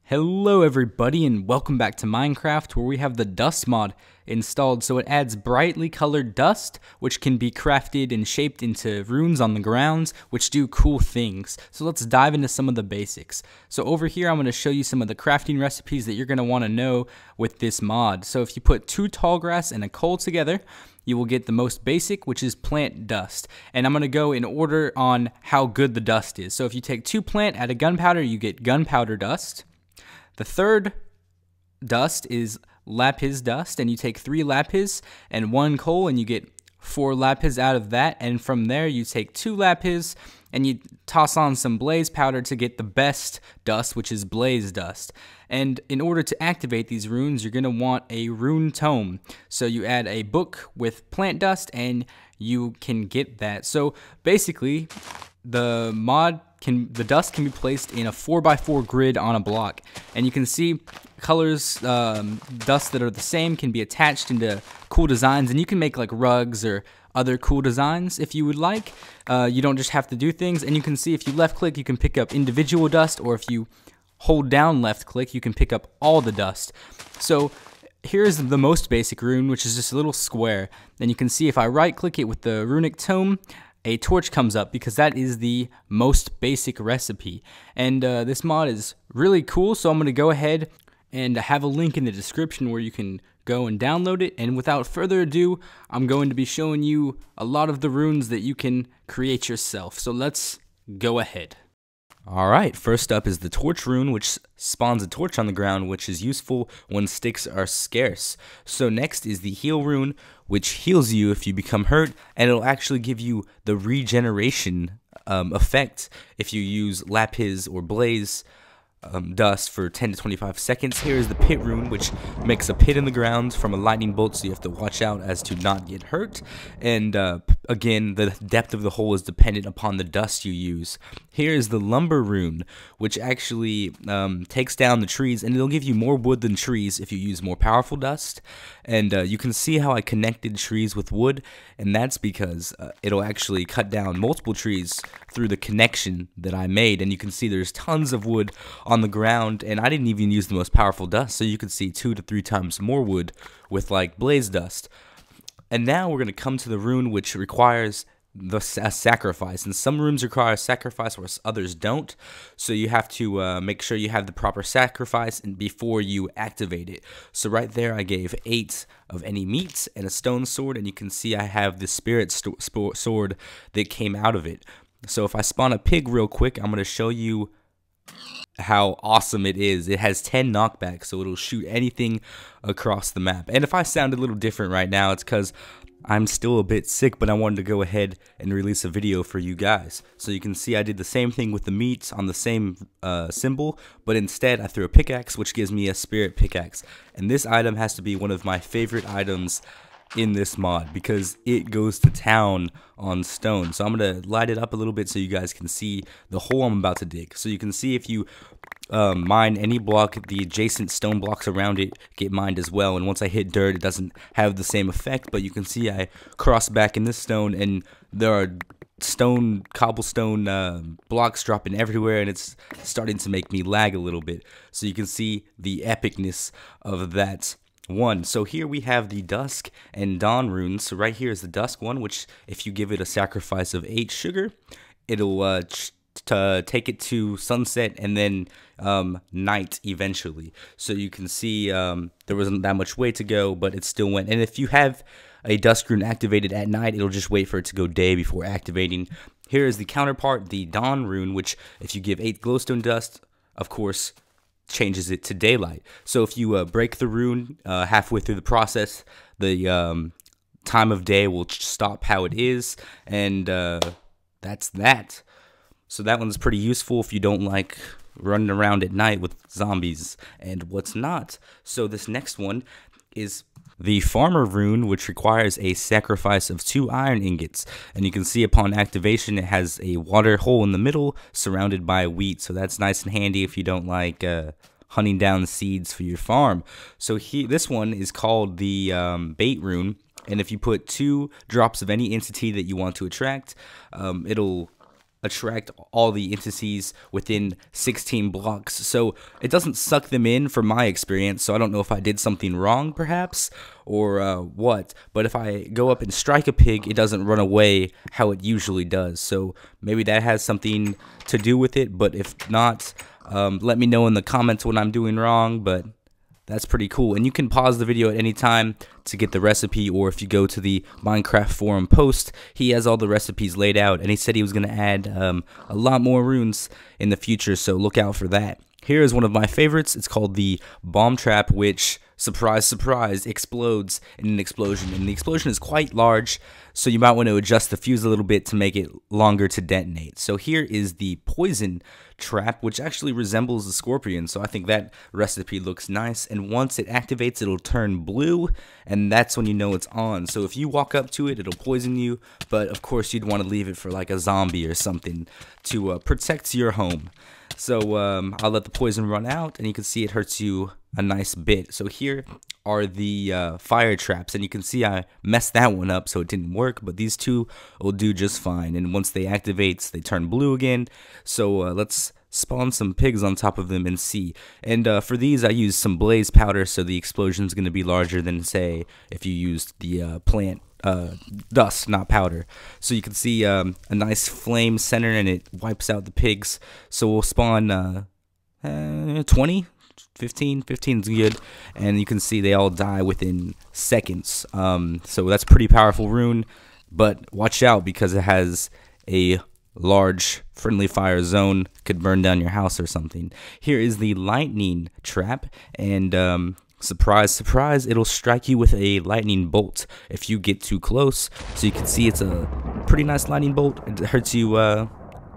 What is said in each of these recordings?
Hello everybody and welcome back to Minecraft, where we have the dust mod installed. So it adds brightly colored dust which can be crafted and shaped into runes on the grounds which do cool things. So let's dive into some of the basics. So over here I'm going to show you some of the crafting recipes that you're going to want to know with this mod. So if you put 2 tall grass and a coal together, you will get the most basic, which is plant dust. And I'm going to go in order on how good the dust is. So if you take 2 plant, add a gunpowder, you get gunpowder dust. The third dust is lapis dust, and you take 3 lapis and 1 coal, and you get 4 lapis out of that. And from there, you take 2 lapis and you toss on some blaze powder to get the best dust, which is blaze dust. And in order to activate these runes, you're going to want a rune tome. So you add a book with plant dust, and you can get that. So basically, the dust can be placed in a 4x4 grid on a block, and you can see colors, dust that are the same can be attached into cool designs, and you can make like rugs or other cool designs if you would like. You don't just have to do things, and you can see if you left click you can pick up individual dust, or if you hold down left click you can pick up all the dust. So here's the most basic rune, which is just a little square, and you can see if I right click it with the runic tome, a torch comes up because that is the most basic recipe. And this mod is really cool, so I'm going to go ahead and have a link in the description where you can go and download it. And without further ado, I'm going to be showing you a lot of the runes that you can create yourself. So let's go ahead. Alright, first up is the torch rune, which spawns a torch on the ground, which is useful when sticks are scarce. So next is the heal rune, which heals you if you become hurt, and it'll actually give you the regeneration effect if you use lapis or blaze dust for 10 to 25 seconds. Here is the pit rune, which makes a pit in the ground from a lightning bolt, so you have to watch out as to not get hurt. And again, the depth of the hole is dependent upon the dust you use. Here is the lumber rune, which actually takes down the trees, and it'll give you more wood than trees if you use more powerful dust. And you can see how I connected trees with wood, and that's because it'll actually cut down multiple trees through the connection that I made. And you can see there's tons of wood on the ground, and I didn't even use the most powerful dust, so you can see 2 to 3 times more wood with like blaze dust. And now we're going to come to the rune which requires a sacrifice, and some runes require a sacrifice whereas others don't, so you have to make sure you have the proper sacrifice before you activate it. So right there I gave 8 of any meat and a stone sword, and you can see I have the spirit sword that came out of it. So if I spawn a pig real quick, I'm going to show you how awesome it is. It has 10 knockback, so it'll shoot anything across the map. And if I sound a little different right now, it's because I'm still a bit sick, but I wanted to go ahead and release a video for you guys. So you can see I did the same thing with the meat on the same symbol, but instead I threw a pickaxe, which gives me a spirit pickaxe. And this item has to be one of my favorite items in this mod because it goes to town on stone. So I'm going to light it up a little bit so you guys can see the hole I'm about to dig. So you can see if you mine any block, the adjacent stone blocks around it get mined as well. And once I hit dirt, it doesn't have the same effect, but you can see I cross back in this stone, and there are cobblestone blocks dropping everywhere, and it's starting to make me lag a little bit. So you can see the epicness of that one. So here we have the dusk and dawn runes. So right here is the dusk one, which if you give it a sacrifice of 8 sugar, it'll take it to sunset and then night eventually. So you can see there wasn't that much way to go, but it still went. And if you have a dusk rune activated at night, it'll just wait for it to go day before activating. Here is the counterpart, the dawn rune, which if you give 8 glowstone dust, of course changes it to daylight. So if you break the rune halfway through the process, the time of day will stop how it is, and that's that. So that one's pretty useful if you don't like running around at night with zombies and what's not. So this next one is the farmer rune, which requires a sacrifice of 2 iron ingots, and you can see upon activation it has a water hole in the middle surrounded by wheat, so that's nice and handy if you don't like hunting down seeds for your farm. So this one is called the bait rune, and if you put 2 drops of any entity that you want to attract, it'll attract all the entities within 16 blocks. So it doesn't suck them in from my experience. So I don't know if I did something wrong perhaps or what. But if I go up and strike a pig, it doesn't run away how it usually does. So maybe that has something to do with it. But if not, let me know in the comments what I'm doing wrong. But that's pretty cool, and you can pause the video at any time to get the recipe, or if you go to the Minecraft forum post, he has all the recipes laid out, and he said he was going to add a lot more runes in the future, so look out for that. Here is one of my favorites. It's called the bomb trap, which, surprise, surprise, explodes in an explosion, and the explosion is quite large, so you might want to adjust the fuse a little bit to make it longer to detonate. So here is the poison trap, which actually resembles the scorpion, so I think that recipe looks nice, and once it activates, it'll turn blue, and that's when you know it's on. So if you walk up to it, it'll poison you, but of course you'd want to leave it for like a zombie or something to protect your home. So I'll let the poison run out, and you can see it hurts you a nice bit. So here are the fire traps, and you can see I messed that one up, so it didn't work, but these two will do just fine, and once they activate, they turn blue again. So let's spawn some pigs on top of them and see. And for these, I used some blaze powder, so the explosion is going to be larger than, say, if you used the plant dust, not powder. So you can see a nice flame center, and it wipes out the pigs. So we'll spawn 20, 15 is good, and you can see they all die within seconds. So that's pretty powerful rune, but watch out because it has a large friendly fire zone, could burn down your house or something. Here is the lightning trap, and surprise, surprise, it'll strike you with a lightning bolt if you get too close. So you can see it's a pretty nice lightning bolt. It hurts you a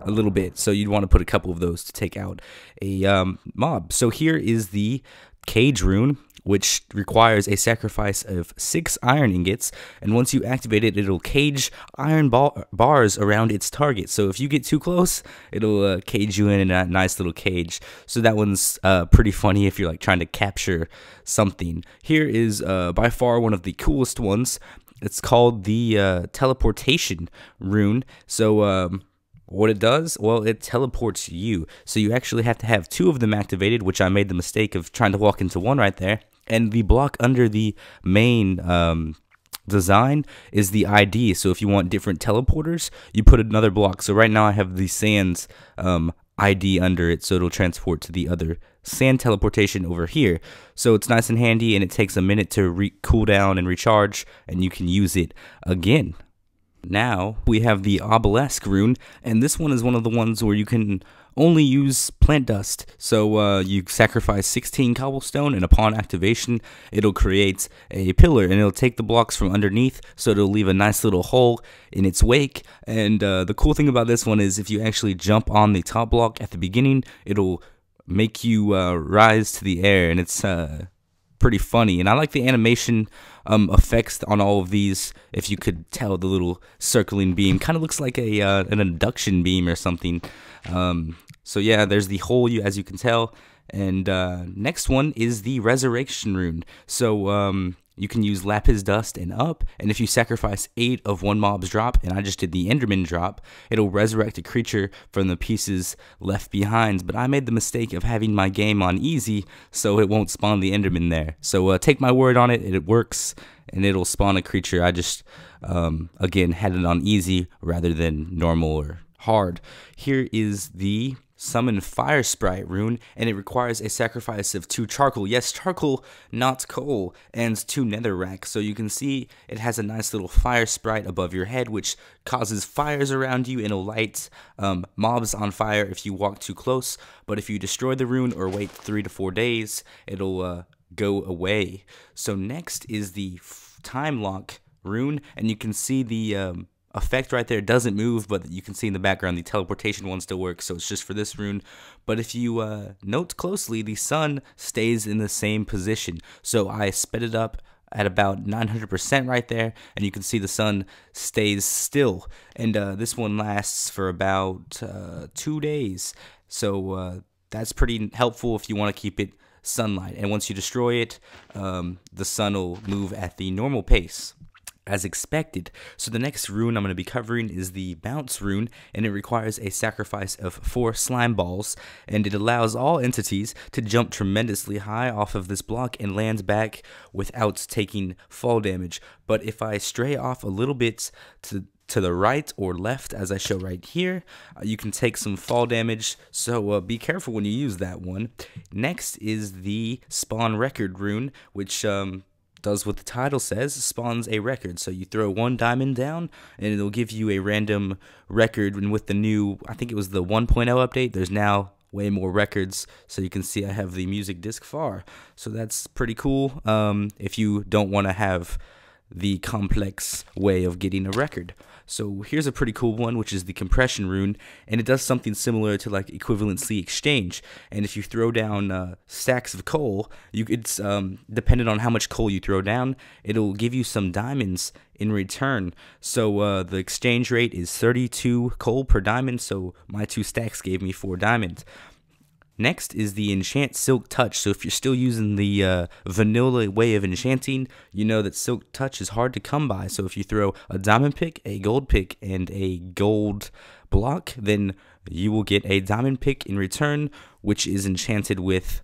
little bit, so you'd want to put a couple of those to take out a mob. So here is the cage rune, which requires a sacrifice of 6 iron ingots, and once you activate it, it'll cage iron bars around its target. So if you get too close, it'll cage you in a nice little cage. So that one's pretty funny if you're like trying to capture something. Here is by far one of the coolest ones. It's called the teleportation rune. So what it does, well, it teleports you. So you actually have to have 2 of them activated, which I made the mistake of trying to walk into one right there. And the block under the main design is the ID. So if you want different teleporters, you put another block. So right now I have the sands ID under it, so it'll transport to the other sand teleportation over here. So it's nice and handy, and it takes a minute to cool down and recharge, and you can use it again. Now we have the obelisk rune, and this one is one of the ones where you can only use plant dust. So you sacrifice 16 cobblestone, and upon activation it'll create a pillar, and it'll take the blocks from underneath, so it'll leave a nice little hole in its wake. And the cool thing about this one is if you actually jump on the top block at the beginning, it'll make you rise to the air, and it's pretty funny. And I like the animation effects on all of these. If you could tell, the little circling beam kind of looks like a an induction beam or something. So yeah, there's the hole, as you can tell. And next one is the resurrection rune. So you can use lapis dust and up, and if you sacrifice 8 of one mob's drop, and I just did the enderman drop, it'll resurrect a creature from the pieces left behind. But I made the mistake of having my game on easy, so it won't spawn the enderman there. So take my word on it, it works, and it'll spawn a creature. I just again had it on easy rather than normal or hard. Here is the summon fire sprite rune, and it requires a sacrifice of 2 charcoal. Yes, charcoal, not coal, and 2 netherrack. So you can see it has a nice little fire sprite above your head, which causes fires around you, and it'll light mobs on fire if you walk too close. But if you destroy the rune or wait 3 to 4 days, it'll go away. So next is the time lock rune, and you can see the effect right there. Doesn't move, but you can see in the background the teleportation one still works, so it's just for this rune. But if you note closely, the sun stays in the same position. So I sped it up at about 900% right there, and you can see the sun stays still. And this one lasts for about 2 days, so that's pretty helpful if you want to keep it sunlight. And once you destroy it, the sun will move at the normal pace. as expected. So the next rune I'm going to be covering is the bounce rune, and it requires a sacrifice of 4 slime balls, and it allows all entities to jump tremendously high off of this block and land back without taking fall damage. But if I stray off a little bit to the right or left, as I show right here, you can take some fall damage, so be careful when you use that one. Next is the spawn record rune, which does what the title says, spawns a record. So you throw 1 diamond down and it'll give you a random record. And with the new, I think it was the 1.0 update, there's now way more records. So you can see I have the music disc far, so that's pretty cool if you don't want to have the complex way of getting a record. So here's a pretty cool one, which is the compression rune, and it does something similar to like equivalency exchange. And if you throw down stacks of coal, it's dependent on how much coal you throw down, it'll give you some diamonds in return. So the exchange rate is 32 coal per diamond, so my 2 stacks gave me 4 diamonds. Next is the enchant silk touch. So if you're still using the vanilla way of enchanting, you know that silk touch is hard to come by. So if you throw a diamond pick, a gold pick, and a gold block, then you will get a diamond pick in return, which is enchanted with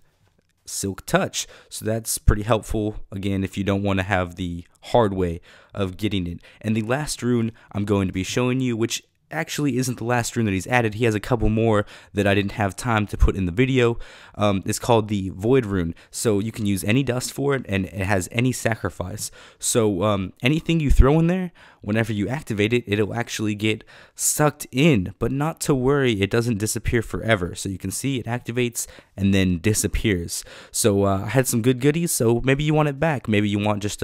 silk touch. So that's pretty helpful, again, if you don't want to have the hard way of getting it. And the last rune I'm going to be showing you, which actually isn't the last rune that he's added. He has a couple more that I didn't have time to put in the video. It's called the void rune. So you can use any dust for it, and it has any sacrifice. So anything you throw in there, whenever you activate it, it'll actually get sucked in. But not to worry, it doesn't disappear forever. So you can see it activates and then disappears. So I had some good goodies, so maybe you want it back. Maybe you want just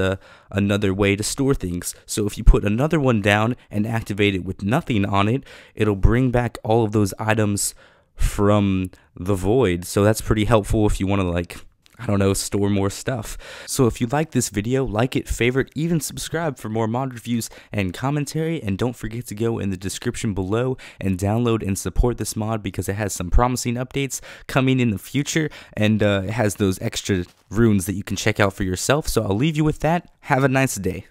another way to store things. So if you put another one down and activate it with nothing on it, it'll bring back all of those items from the void. So that's pretty helpful if you want to, like, I don't know, store more stuff. So if you like this video, like it, favorite, even subscribe for more mod reviews and commentary. And don't forget to go in the description below and download and support this mod, because it has some promising updates coming in the future, and it has those extra runes that you can check out for yourself. So I'll leave you with that. Have a nice day.